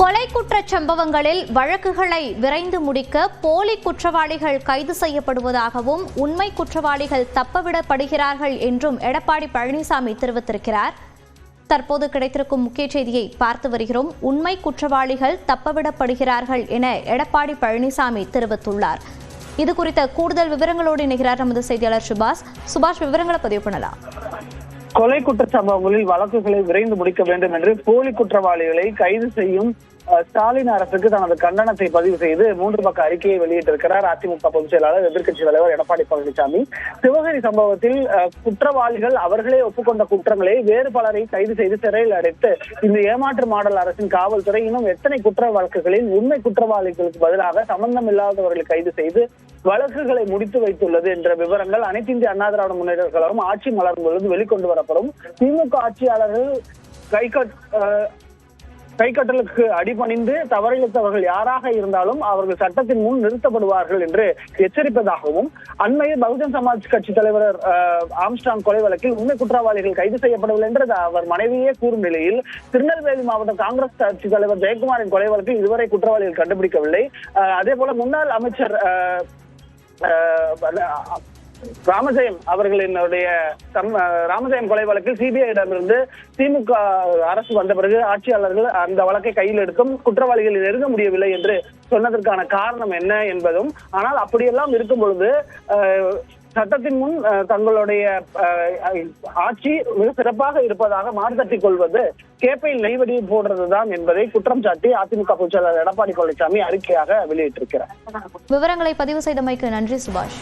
கொலை குற்றச் சம்பவங்களில் வழக்குகளை விரைந்து முடிக்க போலி குற்றவாளிகள் கைது செய்யப்படுவதாகவும் உண்மை குற்றவாளிகள் தப்பவிடப்படுகிறார்கள் என்றும் எடப்பாடி பழனிசாமி தெரிவித்திருக்கிறார். தற்போது கிடைத்திருக்கும் முக்கிய செய்தியை பார்த்து வருகிறோம். உண்மை குற்றவாளிகள் தப்பவிடப்படுகிறார்கள் என எடப்பாடி பழனிசாமி தெரிவித்துள்ளார். இது குறித்த கூடுதல் விவரங்களோடு இணைகிறார் நமது செய்தியாளர் சுபாஷ். விவரங்களை பதிவு பண்ணலாம். கொலை குற்றச்சம்பவங்களில் வழக்குகளை விரைந்து முடிக்க வேண்டும் என்று போலி குற்றவாளிகளை கைது செய்யும் ஸ்டாலின் அரசுக்கு தனது கண்டனத்தை பதிவு செய்து 3 பக்க அறிக்கையை வெளியிட்டிருக்கிறார் அதிமுக பொதுச் செயலாளர் எதிர்க்கட்சி தலைவர் எடப்பாடி பழனிசாமி. சிவகிரி சம்பவத்தில் குற்றவாளிகள் அவர்களே ஒப்புக்கொண்ட குற்றங்களை வேறு பலரை கைது செய்து சிறையில் அடைத்து இந்த ஏமாற்று மாடல் அரசின் காவல்துறை இன்னும் எத்தனை குற்ற வழக்குகளில் உண்மை குற்றவாளிகளுக்கு பதிலாக சம்பந்தம் இல்லாதவர்களை கைது செய்து வழக்குகளை முடித்து வைத்துள்ளது என்ற விவரங்கள் அனைத்து இந்திய அண்ணா திராவிட முன்னேற்ற கழகம் ஆட்சி மலரும் பொழுது வெளிக்கொண்டு வரப்படும். திமுக ஆட்சியாளர்கள் கைக்கட்டலுக்கு அடிபணிந்து தவறிழைத்தவர்கள் யாராக இருந்தாலும் அவர்கள் சட்டத்தின் முன் நிறுத்தப்படுவார்கள் என்று எச்சரிப்பதாகவும், அண்மையில் பகுஜன் சமாஜ் கட்சி தலைவர் ஆம்ஸ்ட்ராங் கொலை வழக்கில் உண்மை குற்றவாளிகள் கைது செய்யப்படவில்லை என்று அவர் மனைவியே கூறும் நிலையில், திருநெல்வேலி மாவட்ட காங்கிரஸ் கட்சி தலைவர் ஜெயக்குமாரின் கொலை வழக்கில் இதுவரை குற்றவாளிகள் கண்டுபிடிக்கவில்லை. அதே போல முன்னாள் அமைச்சர் ராமஜெயம் அவர்களினுடைய ராமஜெயம் கொலை வழக்கில் சிபிஐயிடமிருந்து திமுக அரசு வந்த பிறகு ஆட்சியாளர்கள் அந்த வழக்கை கையில் எடுக்கும் குற்றவாளிகள் நெருங்க முடியவில்லை என்று சொன்னதற்கான காரணம் என்ன என்பதும், ஆனால் அப்படியெல்லாம் இருக்கும் பொழுது சட்டத்தின் முன் தங்களுடைய ஆட்சி மிக சிறப்பாக இருப்பதாக மாறுதட்டிக் கொள்வது கேப்பையில் நெய்வடி போடுறதுதான் என்பதை குற்றம் சாட்டி அதிமுக பொதுச் செயலாளர் எடப்பாடி பழனிசாமி அறிக்கையாக வெளியிட்டிருக்கிறார். விவரங்களை பதிவு செய்தமைக்கு நன்றி சுபாஷ்.